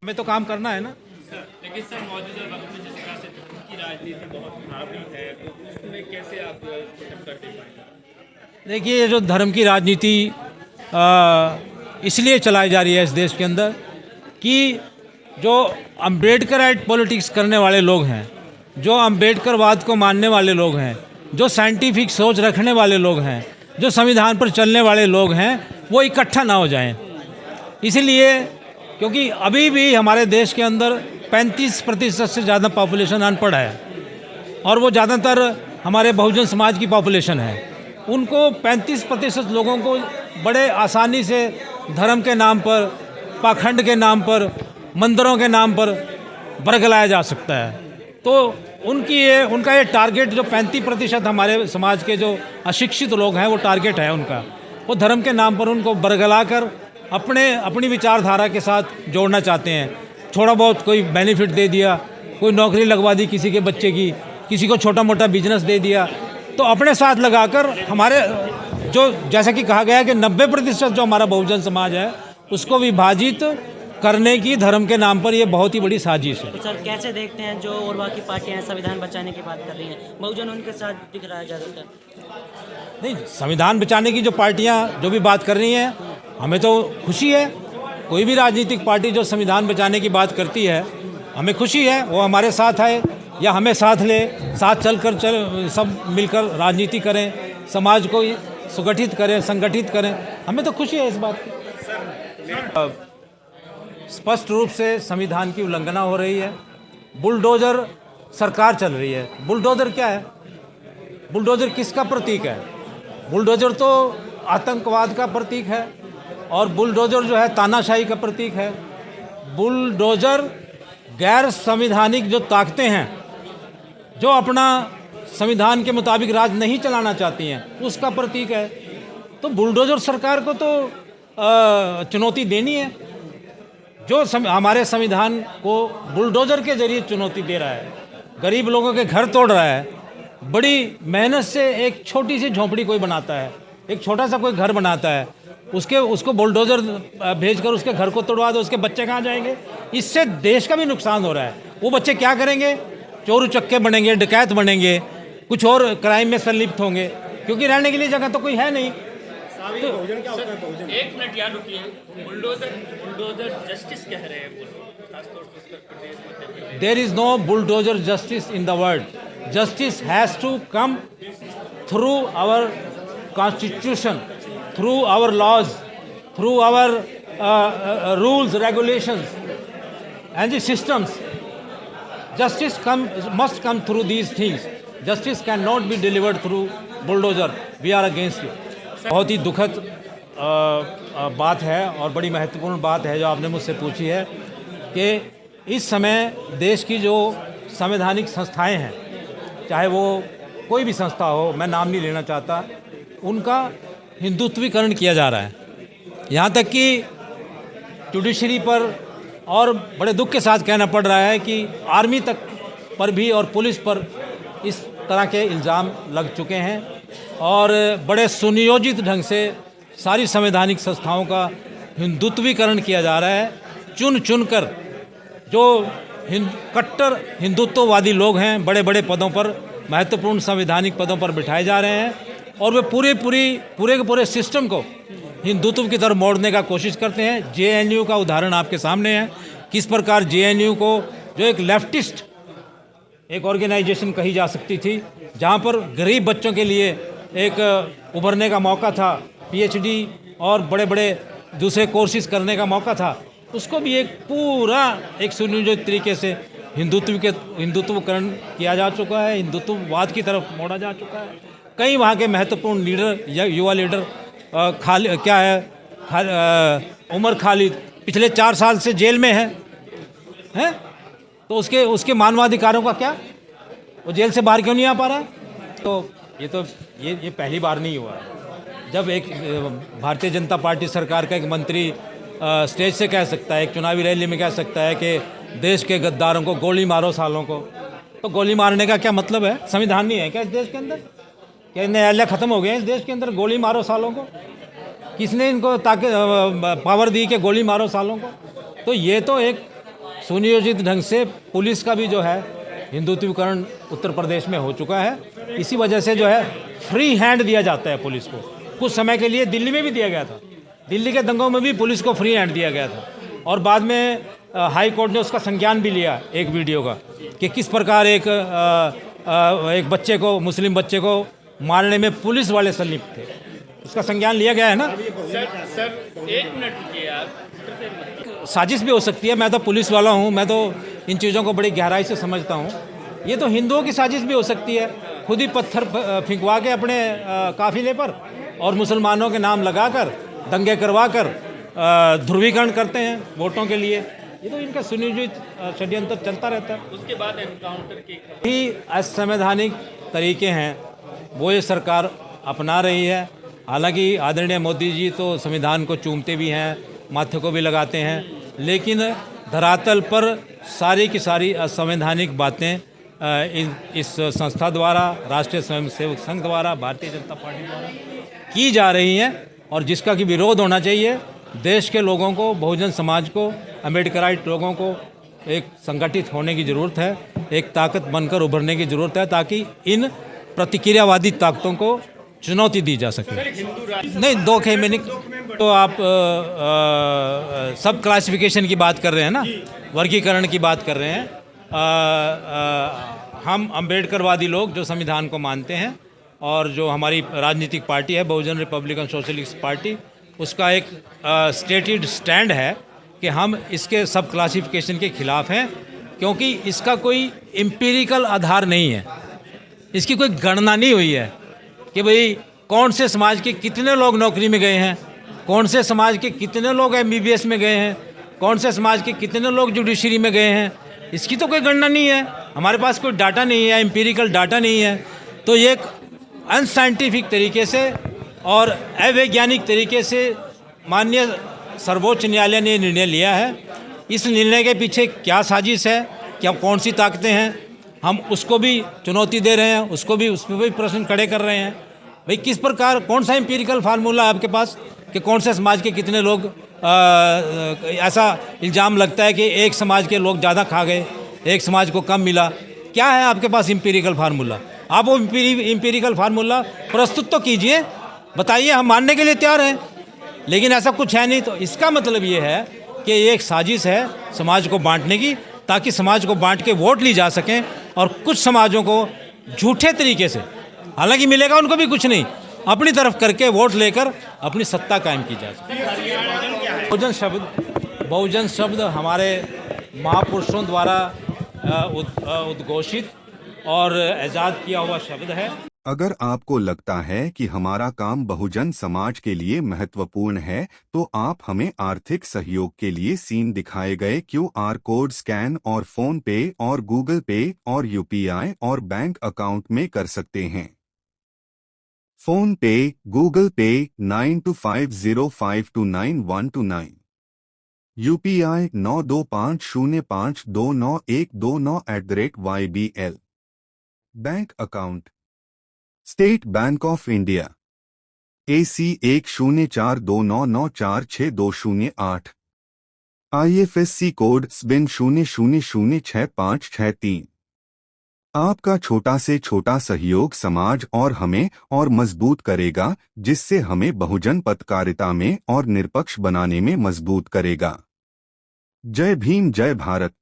हमें तो काम करना है ना। लेकिन सर मौजूदा वक्त में जिस तरह से धर्म की राजनीति बहुत हावी है, तो उसमें कैसे आप इसको टक्कर दे पाएंगे? देखिए, ये जो धर्म की राजनीति इसलिए चलाई जा रही है इस देश के अंदर कि जो अम्बेडकराइट पॉलिटिक्स करने वाले लोग हैं, जो अम्बेडकरवाद को मानने वाले लोग हैं, जो साइंटिफिक सोच रखने वाले लोग हैं, जो संविधान पर चलने वाले लोग हैं, वो इकट्ठा ना हो जाएं। इसलिए क्योंकि अभी भी हमारे देश के अंदर 35% से ज़्यादा पॉपुलेशन अनपढ़ है और वो ज़्यादातर हमारे बहुजन समाज की पॉपुलेशन है। उनको 35% लोगों को बड़े आसानी से धर्म के नाम पर, पाखंड के नाम पर, मंदिरों के नाम पर बरगलाया जा सकता है। तो उनका ये टारगेट, जो 35% हमारे समाज के जो अशिक्षित लोग हैं, वो टारगेट है उनका। वो धर्म के नाम पर उनको बरगला कर अपनी विचारधारा के साथ जोड़ना चाहते हैं। थोड़ा बहुत कोई बेनिफिट दे दिया, कोई नौकरी लगवा दी किसी के बच्चे की, किसी को छोटा मोटा बिजनेस दे दिया, तो अपने साथ लगाकर हमारे जो, जैसा कि कहा गया है कि 90% जो हमारा बहुजन समाज है उसको विभाजित करने की धर्म के नाम पर ये बहुत ही बड़ी साजिश है। तो सर कैसे देखते हैं जो और बाकी पार्टियां संविधान बचाने की बात कर रही हैं, बहुजन उनके साथ दिख रहा है ज़्यादातर? नहीं, संविधान बचाने की जो पार्टियां जो भी बात कर रही हैं, हमें तो खुशी है। कोई भी राजनीतिक पार्टी जो संविधान बचाने की बात करती है, हमें खुशी है, वो हमारे साथ आए या हमें साथ ले, साथ चल सब मिलकर राजनीति करें, समाज को सुगठित करें, संगठित करें, हमें तो खुशी है इस बात की। स्पष्ट रूप से संविधान की उल्लंघना हो रही है। बुलडोजर सरकार चल रही है। बुलडोजर क्या है? बुलडोजर किसका प्रतीक है? बुलडोजर तो आतंकवाद का प्रतीक है और बुलडोजर जो है तानाशाही का प्रतीक है। बुलडोजर गैर संवैधानिक जो ताकतें हैं, जो अपना संविधान के मुताबिक राज नहीं चलाना चाहती हैं, उसका प्रतीक है। तो बुलडोजर सरकार को तो चुनौती देनी है। जो हमारे संविधान को बुलडोजर के जरिए चुनौती दे रहा है, गरीब लोगों के घर तोड़ रहा है, बड़ी मेहनत से एक छोटी सी झोंपड़ी कोई बनाता है, एक छोटा सा कोई घर बनाता है, उसको बुलडोजर भेजकर उसके घर को तोड़वा दो, उसके बच्चे कहाँ जाएंगे? इससे देश का भी नुकसान हो रहा है। वो बच्चे क्या करेंगे? चोर उचक्के बनेंगे, डकैत बनेंगे, कुछ और क्राइम में संलिप्त होंगे, क्योंकि रहने के लिए जगह तो कोई है नहीं। तो एक मिनट याद रुकिए, बुलडोजर जस्टिस कह रहे हैं वो लोग, खासतौर से Uttar Pradesh, Madhya Pradesh. There is no bulldozer justice in the world. Justice has to come through our constitution, through our laws, through our rules, regulations and the systems. Justice must come through these things. Justice cannot be delivered through bulldozer. We are against it. बहुत ही दुखद बात है और बड़ी महत्वपूर्ण बात है जो आपने मुझसे पूछी है कि इस समय देश की जो संवैधानिक संस्थाएं हैं, चाहे वो कोई भी संस्था हो, मैं नाम नहीं लेना चाहता, उनका हिंदुत्वीकरण किया जा रहा है। यहाँ तक कि जुडिशरी पर, और बड़े दुख के साथ कहना पड़ रहा है कि आर्मी तक पर भी और पुलिस पर इस तरह के इल्ज़ाम लग चुके हैं और बड़े सुनियोजित ढंग से सारी संवैधानिक संस्थाओं का हिंदुत्वीकरण किया जा रहा है। चुन चुन कर जो कट्टर हिंदुत्ववादी लोग हैं, बड़े बड़े पदों पर, महत्वपूर्ण संवैधानिक पदों पर बिठाए जा रहे हैं और वे पूरे के पूरे सिस्टम को हिंदुत्व की तरफ मोड़ने का कोशिश करते हैं। जेएनयू का उदाहरण आपके सामने है, किस प्रकार जेएनयू को, जो एक लेफ्टिस्ट एक ऑर्गेनाइजेशन कही जा सकती थी, जहां पर गरीब बच्चों के लिए एक उभरने का मौका था, पीएचडी और बड़े बड़े दूसरे कोर्सेज करने का मौका था, उसको भी एक पूरा एक सुनियोजित तरीके से हिंदुत्वकरण किया जा चुका है, हिंदुत्ववाद की तरफ मोड़ा जा चुका है। कई वहाँ के महत्वपूर्ण लीडर या युवा लीडर उमर खालिद पिछले 4 साल से जेल में हैं? तो उसके मानवाधिकारों का क्या? वो जेल से बाहर क्यों नहीं आ पा रहा? तो ये पहली बार नहीं हुआ जब एक भारतीय जनता पार्टी सरकार का एक मंत्री स्टेज से कह सकता है, एक चुनावी रैली में कह सकता है कि देश के गद्दारों को गोली मारो, सालों को। तो गोली मारने का क्या मतलब है? संविधान नहीं है क्या इस देश के अंदर? क्या न्यायालय ख़त्म हो गए इस देश के अंदर? गोली मारो सालों को, किसने इनको पावर दी कि गोली मारो सालों को? तो ये तो एक सुनियोजित ढंग से पुलिस का भी जो है हिंदुत्वीकरण उत्तर प्रदेश में हो चुका है। इसी वजह से जो है फ्री हैंड दिया जाता है पुलिस को। कुछ समय के लिए दिल्ली में भी दिया गया था, दिल्ली के दंगों में भी पुलिस को फ्री हैंड दिया गया था, और बाद में हाई कोर्ट ने उसका संज्ञान भी लिया एक वीडियो का कि किस प्रकार एक बच्चे को, मुस्लिम बच्चे को मारने में पुलिस वाले संलिप्त थे। उसका संज्ञान लिया गया है ना। सर 1 मिनट रुकिए आप। साजिश भी हो सकती है, मैं तो पुलिस वाला हूँ, मैं तो इन चीज़ों को बड़ी गहराई से समझता हूँ। ये तो हिंदुओं की साजिश भी हो सकती है, खुद ही पत्थर फिंकवा के अपने काफिले पर और मुसलमानों के नाम लगाकर दंगे करवा कर ध्रुवीकरण करते हैं वोटों के लिए। ये तो इनका सुनियोजित षड्यंत्र चलता रहता है। उसके बाद एनकाउंटर की ही असंवैधानिक तरीके हैं वो ये सरकार अपना रही है। हालांकि आदरणीय मोदी जी तो संविधान को चूमते भी हैं, माथे को भी लगाते हैं, लेकिन धरातल पर सारी की सारी असंवैधानिक बातें इस संस्था द्वारा, राष्ट्रीय स्वयंसेवक संघ द्वारा, भारतीय जनता पार्टी द्वारा की जा रही हैं, और जिसका कि विरोध होना चाहिए। देश के लोगों को, बहुजन समाज को, अम्बेडकराइट लोगों को एक संगठित होने की ज़रूरत है, एक ताकत बनकर उभरने की ज़रूरत है, ताकि इन प्रतिक्रियावादी ताकतों को चुनौती दी जा सके। नहीं, दो खे में तो आप सब क्लासिफिकेशन की बात कर रहे हैं ना, वर्गीकरण की बात कर रहे हैं। हम अम्बेडकरवादी लोग जो संविधान को मानते हैं, और जो हमारी राजनीतिक पार्टी है बहुजन रिपब्लिकन सोशलिस्ट पार्टी, उसका एक स्टेटेड स्टैंड है कि हम इसके सब क्लासिफिकेशन के खिलाफ हैं, क्योंकि इसका कोई एम्पिरिकल आधार नहीं है, इसकी कोई गणना नहीं हुई है कि भाई कौन से समाज के कितने लोग नौकरी में गए हैं, कौन से समाज के कितने लोग MBBS में गए हैं, कौन से समाज के कितने लोग जुडिशरी में गए हैं। इसकी तो कोई गणना नहीं है, हमारे पास कोई डाटा नहीं है, एम्पिरिकल डाटा नहीं है। तो ये एक अनसाइंटिफिक तरीके से और अवैज्ञानिक तरीके से माननीय सर्वोच्च न्यायालय ने निर्णय लिया है। इस निर्णय के पीछे क्या साजिश है, क्या कौन सी ताकतें हैं, हम उसको भी चुनौती दे रहे हैं, उसको भी, उसमें भी प्रश्न खड़े कर रहे हैं। भाई किस प्रकार, कौन सा एम्पिरिकल फार्मूला है आपके पास कि कौन से समाज के कितने लोग, ऐसा इल्ज़ाम लगता है कि एक समाज के लोग ज़्यादा खा गए, एक समाज को कम मिला। क्या है आपके पास एम्पिरिकल फार्मूला? आप वो एम्पिरिकल फार्मूला प्रस्तुत तो कीजिए, बताइए, हम मानने के लिए तैयार हैं, लेकिन ऐसा कुछ है नहीं। तो इसका मतलब ये है कि ये एक साजिश है समाज को बांटने की, ताकि समाज को बांट के वोट ली जा सकें, और कुछ समाजों को झूठे तरीके से, हालांकि मिलेगा उनको भी कुछ नहीं, अपनी तरफ करके वोट लेकर अपनी सत्ता कायम की जा सके। बहुजन शब्द हमारे महापुरुषों द्वारा उद्घोषित और ईजाद किया हुआ शब्द है। अगर आपको लगता है कि हमारा काम बहुजन समाज के लिए महत्वपूर्ण है, तो आप हमें आर्थिक सहयोग के लिए सीन दिखाए गए QR कोड स्कैन और फोन पे और गूगल पे और UPI और बैंक अकाउंट में कर सकते हैं। फोन पे, गूगल पे 9250529129, UPI 9250529129@YBL। Bank account state bank of India AC 1042994628, IFSC code SBIN 00066563। आपका छोटा से छोटा सहयोग समाज और हमें और मजबूत करेगा, जिससे हमें बहुजन पत्रकारिता में और निष्पक्ष बनाने में मजबूत करेगा। जय भीम, जय भारत।